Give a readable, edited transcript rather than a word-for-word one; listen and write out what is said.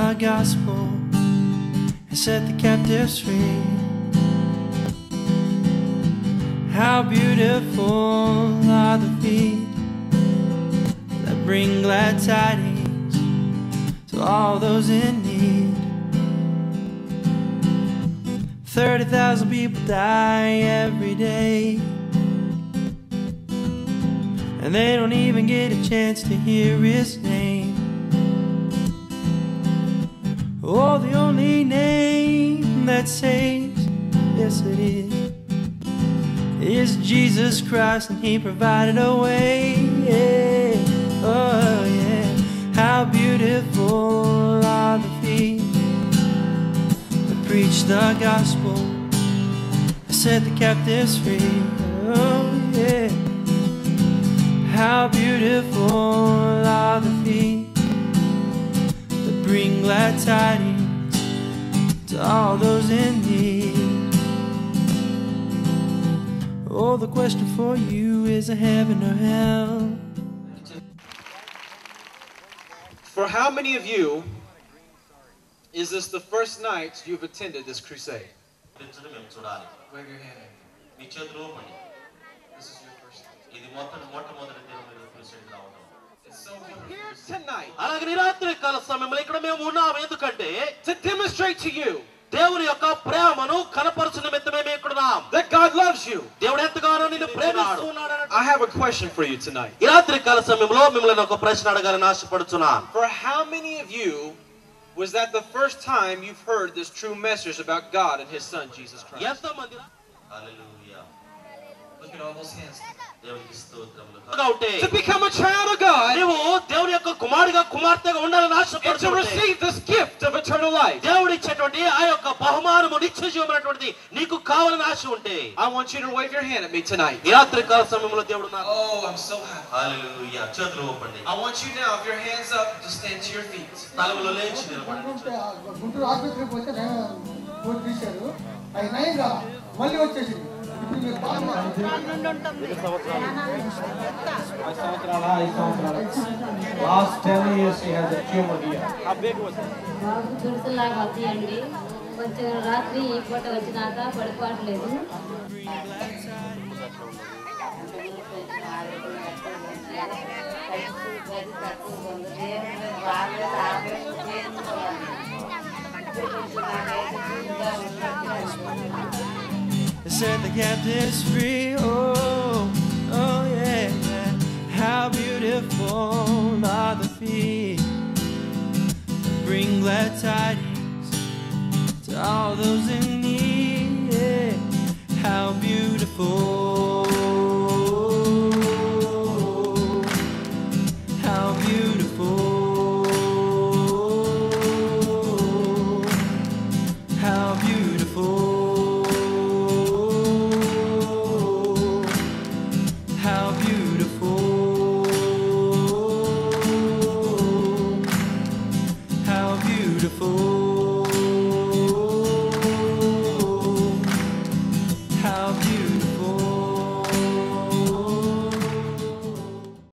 the gospel and set the captives free. How beautiful are the feet that bring glad tidings to all those in need. 30,000 people die every day, and they don't even get a chance to hear his name. Oh, the only name that saves, yes it is Jesus Christ, and he provided a way. Yeah. Oh yeah. How beautiful are the feet that preach the gospel, that set the captives free. Oh yeah. How beautiful are the feet that bring glad tidings to all those in need. Oh, the question for you is a heaven or hell? For how many of you is this the first night you've attended this crusade? Wave your hand. This is your first night. It's so wonderful. Here tonight to demonstrate to you that God loves you. I have a question for you tonight. For how many of you was that the first time you've heard this true message about God and his son Jesus Christ? Hallelujah. Look at all those hands. To become a child of God and to receive this gift of eternal life. I want you to wave your hand at me tonight. Oh, I'm so happy. Hallelujah. I want you now, if your hands up, to stand to your feet. Last 10 years he has a tumor here. How big was it? Set the captives free. Oh, oh yeah. How beautiful are the feet that bring glad tidings to all those in need. Yeah. How beautiful